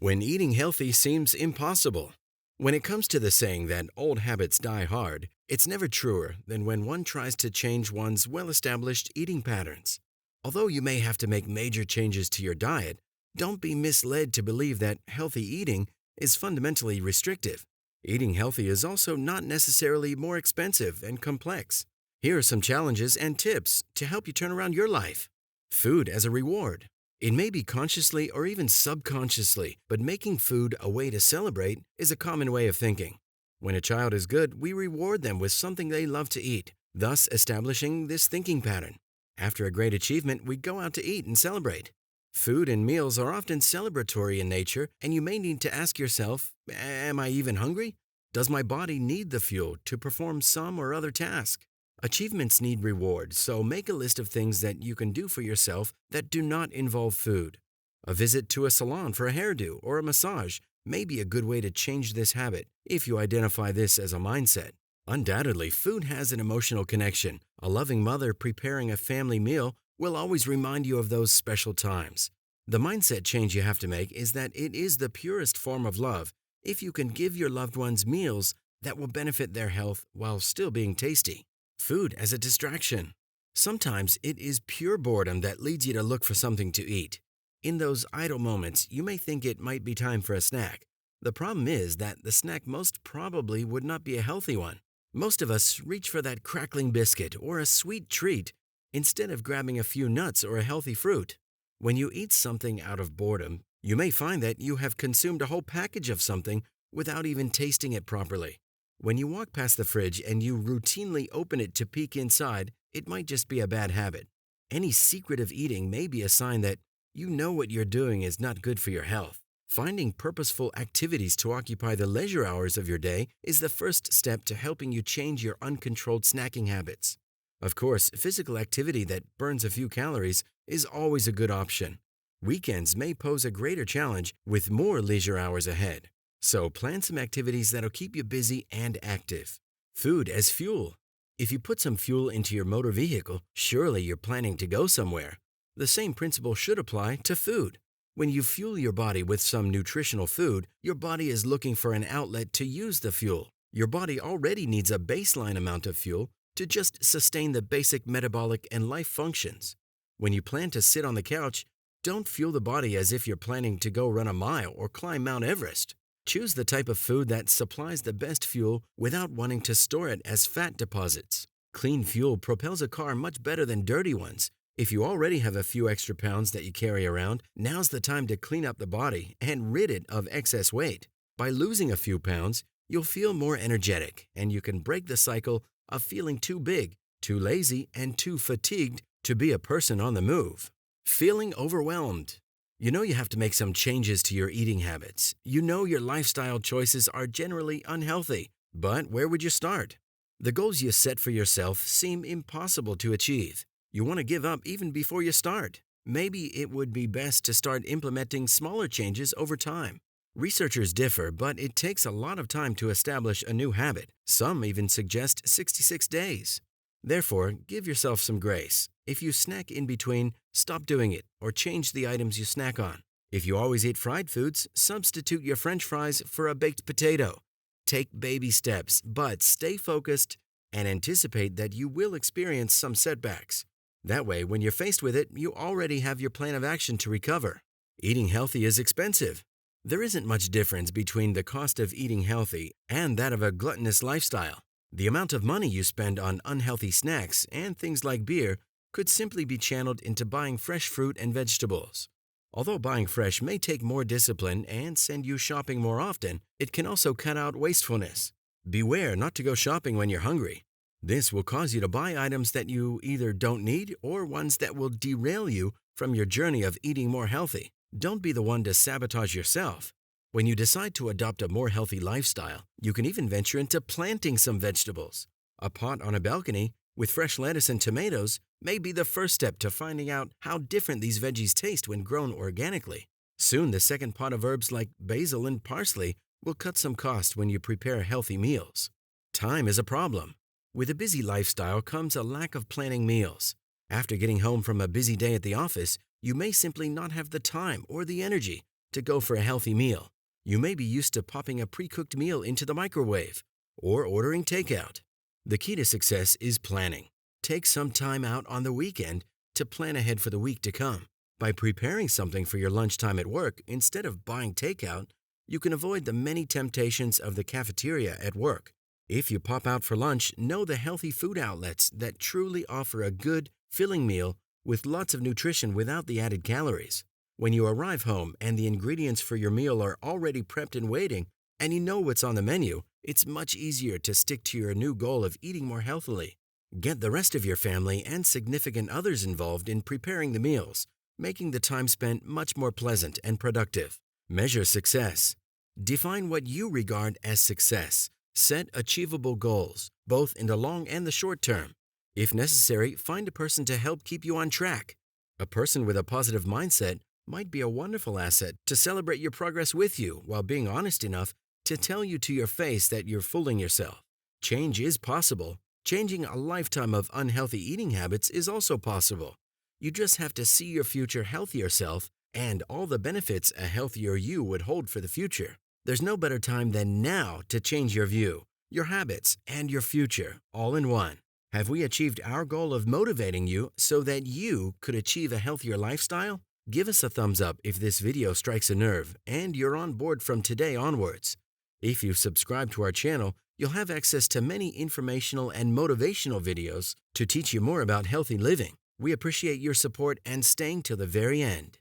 When eating healthy seems impossible. When it comes to the saying that old habits die hard, it's never truer than when one tries to change one's well established eating patterns. Although you may have to make major changes to your diet, don't be misled to believe that healthy eating is fundamentally restrictive. Eating healthy is also not necessarily more expensive and complex. Here are some challenges and tips to help you turn around your life. Food as a reward. It may be consciously or even subconsciously, but making food a way to celebrate is a common way of thinking. When a child is good, we reward them with something they love to eat, thus establishing this thinking pattern. After a great achievement, we go out to eat and celebrate. Food and meals are often celebratory in nature, and you may need to ask yourself, am I even hungry? Does my body need the fuel to perform some or other task? Achievements need reward, so make a list of things that you can do for yourself that do not involve food. A visit to a salon for a hairdo or a massage may be a good way to change this habit if you identify this as a mindset. Undoubtedly, food has an emotional connection. A loving mother preparing a family meal will always remind you of those special times. The mindset change you have to make is that it is the purest form of love if you can give your loved ones meals that will benefit their health while still being tasty. Food as a distraction. Sometimes it is pure boredom that leads you to look for something to eat. In those idle moments, you may think it might be time for a snack. The problem is that the snack most probably would not be a healthy one. Most of us reach for that crackling biscuit or a sweet treat instead of grabbing a few nuts or a healthy fruit. When you eat something out of boredom, you may find that you have consumed a whole package of something without even tasting it properly. When you walk past the fridge and you routinely open it to peek inside, it might just be a bad habit. Any secretive eating may be a sign that you know what you're doing is not good for your health. Finding purposeful activities to occupy the leisure hours of your day is the first step to helping you change your uncontrolled snacking habits. Of course, physical activity that burns a few calories is always a good option. Weekends may pose a greater challenge with more leisure hours ahead. So plan some activities that'll keep you busy and active. Food as fuel. If you put some fuel into your motor vehicle, surely you're planning to go somewhere. The same principle should apply to food. When you fuel your body with some nutritional food, your body is looking for an outlet to use the fuel. Your body already needs a baseline amount of fuel to just sustain the basic metabolic and life functions. When you plan to sit on the couch, don't fuel the body as if you're planning to go run a mile or climb Mount Everest. Choose the type of food that supplies the best fuel without wanting to store it as fat deposits. Clean fuel propels a car much better than dirty ones. If you already have a few extra pounds that you carry around, now's the time to clean up the body and rid it of excess weight. By losing a few pounds, you'll feel more energetic, and you can break the cycle of feeling too big, too lazy, and too fatigued to be a person on the move. Feeling overwhelmed. You know you have to make some changes to your eating habits. You know your lifestyle choices are generally unhealthy, but where would you start? The goals you set for yourself seem impossible to achieve. You want to give up even before you start. Maybe it would be best to start implementing smaller changes over time. Researchers differ, but it takes a lot of time to establish a new habit. Some even suggest 66 days. Therefore, give yourself some grace. If you snack in between, stop doing it or change the items you snack on. If you always eat fried foods, substitute your French fries for a baked potato. Take baby steps, but stay focused and anticipate that you will experience some setbacks. That way, when you're faced with it, you already have your plan of action to recover. Eating healthy is expensive. There isn't much difference between the cost of eating healthy and that of a gluttonous lifestyle. The amount of money you spend on unhealthy snacks and things like beer could simply be channeled into buying fresh fruit and vegetables. Although buying fresh may take more discipline and send you shopping more often, it can also cut out wastefulness. Beware not to go shopping when you're hungry. This will cause you to buy items that you either don't need or ones that will derail you from your journey of eating more healthy. Don't be the one to sabotage yourself. When you decide to adopt a more healthy lifestyle, you can even venture into planting some vegetables. A pot on a balcony with fresh lettuce and tomatoes may be the first step to finding out how different these veggies taste when grown organically. Soon, the second pot of herbs like basil and parsley will cut some cost when you prepare healthy meals. Time is a problem. With a busy lifestyle comes a lack of planning meals. After getting home from a busy day at the office, you may simply not have the time or the energy to go for a healthy meal. You may be used to popping a pre-cooked meal into the microwave or ordering takeout. The key to success is planning. Take some time out on the weekend to plan ahead for the week to come. By preparing something for your lunchtime at work instead of buying takeout, you can avoid the many temptations of the cafeteria at work. If you pop out for lunch, know the healthy food outlets that truly offer a good, filling meal with lots of nutrition without the added calories. When you arrive home and the ingredients for your meal are already prepped and waiting, and you know what's on the menu, it's much easier to stick to your new goal of eating more healthily. Get the rest of your family and significant others involved in preparing the meals, making the time spent much more pleasant and productive. Measure success. Define what you regard as success. Set achievable goals, both in the long and the short term. If necessary, find a person to help keep you on track. A person with a positive mindset might be a wonderful asset to celebrate your progress with you while being honest enough to tell you to your face that you're fooling yourself. Change is possible. Changing a lifetime of unhealthy eating habits is also possible. You just have to see your future healthier self and all the benefits a healthier you would hold for the future. There's no better time than now to change your view, your habits, and your future all in one. Have we achieved our goal of motivating you so that you could achieve a healthier lifestyle? Give us a thumbs up if this video strikes a nerve and you're on board from today onwards. If you subscribe to our channel, you'll have access to many informational and motivational videos to teach you more about healthy living. We appreciate your support and staying till the very end.